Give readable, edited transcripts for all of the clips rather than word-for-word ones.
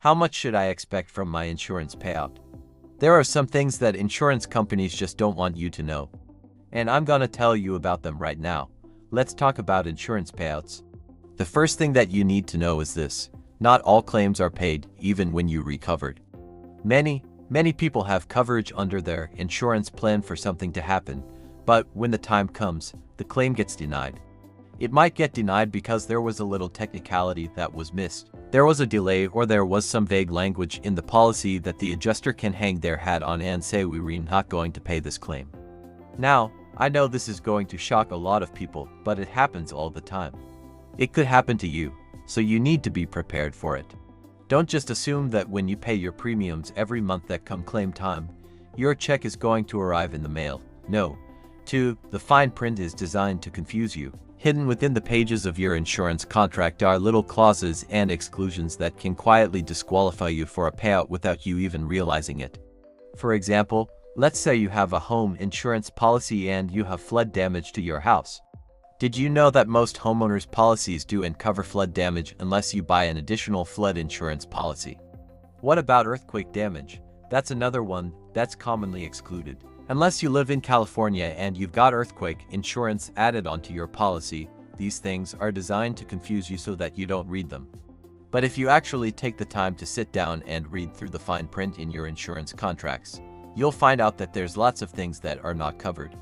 How much should I expect from my insurance payout? There are some things that insurance companies just don't want you to know. And I'm gonna tell you about them right now. Let's talk about insurance payouts. The first thing that you need to know is this: not all claims are paid, even when you recovered. Many people have coverage under their insurance plan for something to happen, but when the time comes, the claim gets denied. It might get denied because there was a little technicality that was missed. There was a delay, or there was some vague language in the policy that the adjuster can hang their hat on and say, we're not going to pay this claim. Now, I know this is going to shock a lot of people, but it happens all the time. It could happen to you, so you need to be prepared for it. Don't just assume that when you pay your premiums every month that come claim time, your check is going to arrive in the mail. No. 2. The fine print is designed to confuse you. Hidden within the pages of your insurance contract are little clauses and exclusions that can quietly disqualify you for a payout without you even realizing it. For example, let's say you have a home insurance policy and you have flood damage to your house. Did you know that most homeowners' policies don't cover flood damage unless you buy an additional flood insurance policy? What about earthquake damage? That's another one that's commonly excluded. Unless you live in California and you've got earthquake insurance added onto your policy, these things are designed to confuse you so that you don't read them. But if you actually take the time to sit down and read through the fine print in your insurance contracts, you'll find out that there's lots of things that are not covered.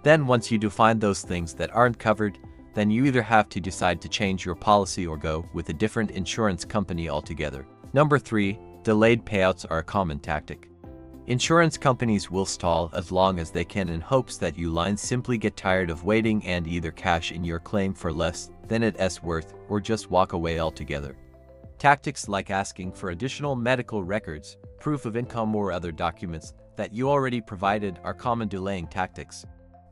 Then once you do find those things that aren't covered, then you either have to decide to change your policy or go with a different insurance company altogether. Number 3, delayed payouts are a common tactic. Insurance companies will stall as long as they can in hopes that you lines simply get tired of waiting and either cash in your claim for less than it's worth or just walk away altogether. Tactics like asking for additional medical records, proof of income, or other documents that you already provided are common delaying tactics.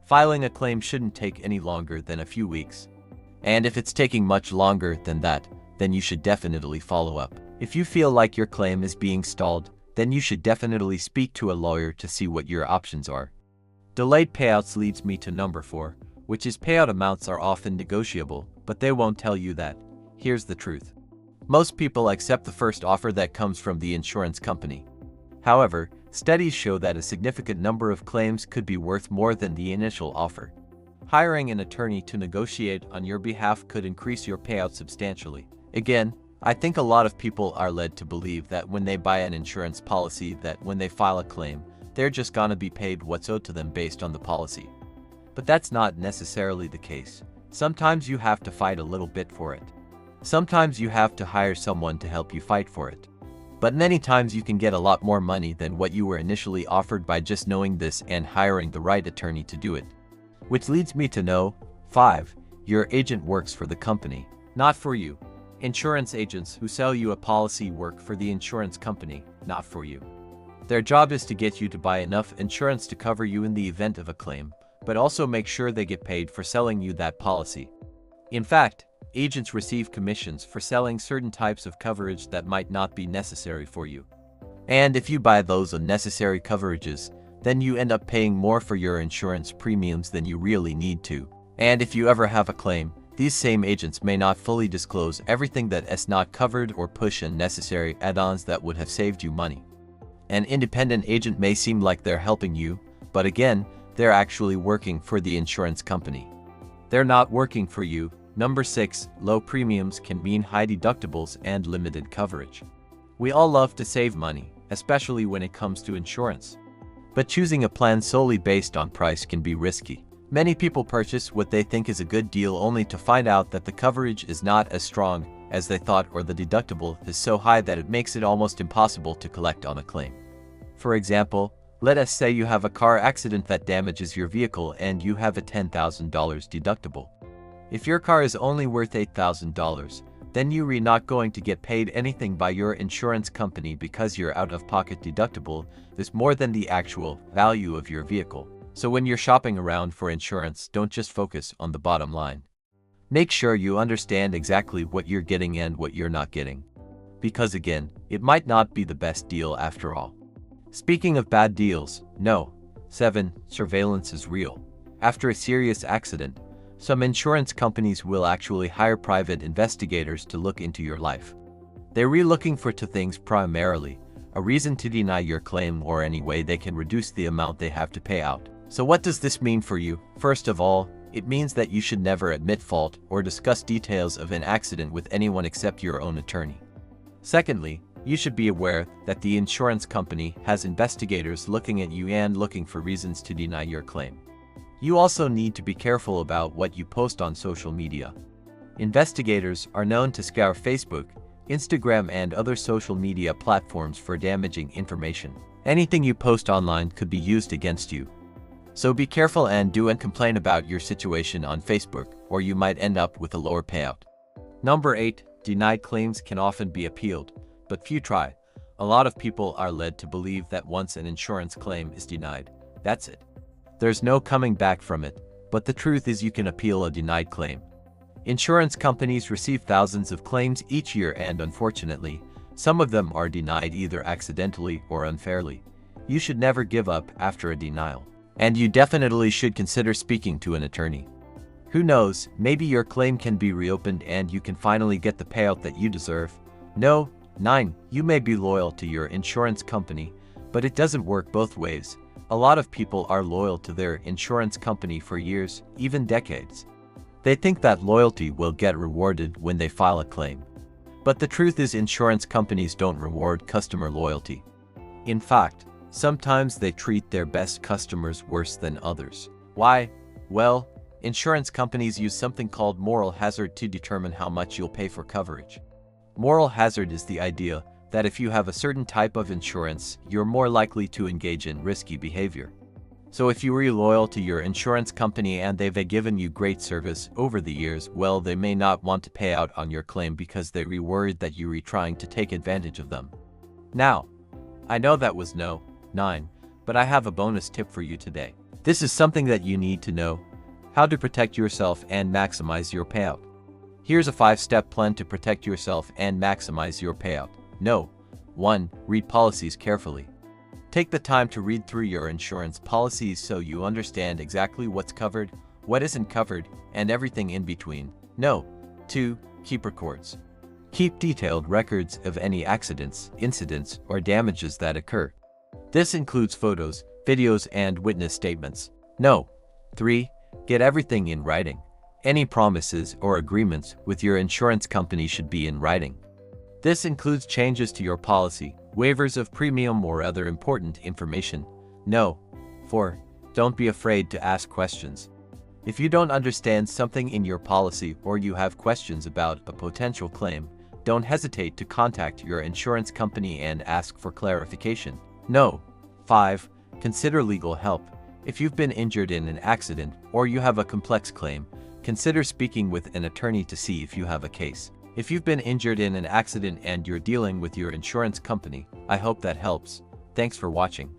Filing a claim shouldn't take any longer than a few weeks. And if it's taking much longer than that, then you should definitely follow up. If you feel like your claim is being stalled, then you should definitely speak to a lawyer to see what your options are. Delayed payouts leads me to number 4, which is payout amounts are often negotiable, but they won't tell you that. Here's the truth. Most people accept the first offer that comes from the insurance company. However, studies show that a significant number of claims could be worth more than the initial offer. Hiring an attorney to negotiate on your behalf could increase your payout substantially. Again, I think a lot of people are led to believe that when they buy an insurance policy, that when they file a claim, they're just gonna be paid what's owed to them based on the policy. But that's not necessarily the case. Sometimes you have to fight a little bit for it. Sometimes you have to hire someone to help you fight for it. But many times you can get a lot more money than what you were initially offered by just knowing this and hiring the right attorney to do it. Which leads me to know 5. Your agent works for the company, not for you. Insurance agents who sell you a policy work for the insurance company, not for you. Their job is to get you to buy enough insurance to cover you in the event of a claim, but also make sure they get paid for selling you that policy. In fact, agents receive commissions for selling certain types of coverage that might not be necessary for you. And if you buy those unnecessary coverages, then you end up paying more for your insurance premiums than you really need to. And if you ever have a claim, these same agents may not fully disclose everything that is not covered or push unnecessary add-ons that would have saved you money. An independent agent may seem like they're helping you, but again, they're actually working for the insurance company. They're not working for you. Number 6, low premiums can mean high deductibles and limited coverage. We all love to save money, especially when it comes to insurance. But choosing a plan solely based on price can be risky. Many people purchase what they think is a good deal only to find out that the coverage is not as strong as they thought, or the deductible is so high that it makes it almost impossible to collect on a claim. For example, let us say you have a car accident that damages your vehicle and you have a $10,000 deductible. If your car is only worth $8,000, then you're not going to get paid anything by your insurance company because your out-of-pocket deductible is more than the actual value of your vehicle. So when you're shopping around for insurance, don't just focus on the bottom line. Make sure you understand exactly what you're getting and what you're not getting. Because again, it might not be the best deal after all. Speaking of bad deals, no. 7. Surveillance is real. After a serious accident, some insurance companies will actually hire private investigators to look into your life. They're looking for two things primarily: a reason to deny your claim or any way they can reduce the amount they have to pay out. So what does this mean for you? First of all, it means that you should never admit fault or discuss details of an accident with anyone except your own attorney. Secondly, you should be aware that the insurance company has investigators looking at you and looking for reasons to deny your claim. You also need to be careful about what you post on social media. Investigators are known to scour Facebook, Instagram, and other social media platforms for damaging information. Anything you post online could be used against you. So be careful and don't complain about your situation on Facebook, or you might end up with a lower payout. Number 8. Denied claims can often be appealed, but few try. A lot of people are led to believe that once an insurance claim is denied, that's it. There's no coming back from it, but the truth is you can appeal a denied claim. Insurance companies receive thousands of claims each year, and unfortunately, some of them are denied either accidentally or unfairly. You should never give up after a denial. And you definitely should consider speaking to an attorney. Who knows, maybe your claim can be reopened and you can finally get the payout that you deserve. No. 9. You may be loyal to your insurance company, but it doesn't work both ways. A lot of people are loyal to their insurance company for years, even decades. They think that loyalty will get rewarded when they file a claim. But the truth is, insurance companies don't reward customer loyalty. In fact, sometimes they treat their best customers worse than others. Why? Well, insurance companies use something called moral hazard to determine how much you'll pay for coverage. Moral hazard is the idea that if you have a certain type of insurance, you're more likely to engage in risky behavior. So if you are loyal to your insurance company and they've given you great service over the years, well, they may not want to pay out on your claim because they're worried that you're trying to take advantage of them. Now, I know that was no. 9, but I have a bonus tip for you today. This is something that you need to know: how to protect yourself and maximize your payout. Here's a 5-step plan to protect yourself and maximize your payout. No. 1. Read policies carefully. Take the time to read through your insurance policies so you understand exactly what's covered, what isn't covered, and everything in between. No. 2. Keep records. Keep detailed records of any accidents, incidents, or damages that occur. This includes photos, videos, and witness statements. No. 3. Get everything in writing. Any promises or agreements with your insurance company should be in writing. This includes changes to your policy, waivers of premium, or other important information. No. 4. Don't be afraid to ask questions. If you don't understand something in your policy or you have questions about a potential claim, don't hesitate to contact your insurance company and ask for clarification. No. 5. Consider legal help. If you've been injured in an accident or you have a complex claim, consider speaking with an attorney to see if you have a case. If you've been injured in an accident and you're dealing with your insurance company, I hope that helps. Thanks for watching.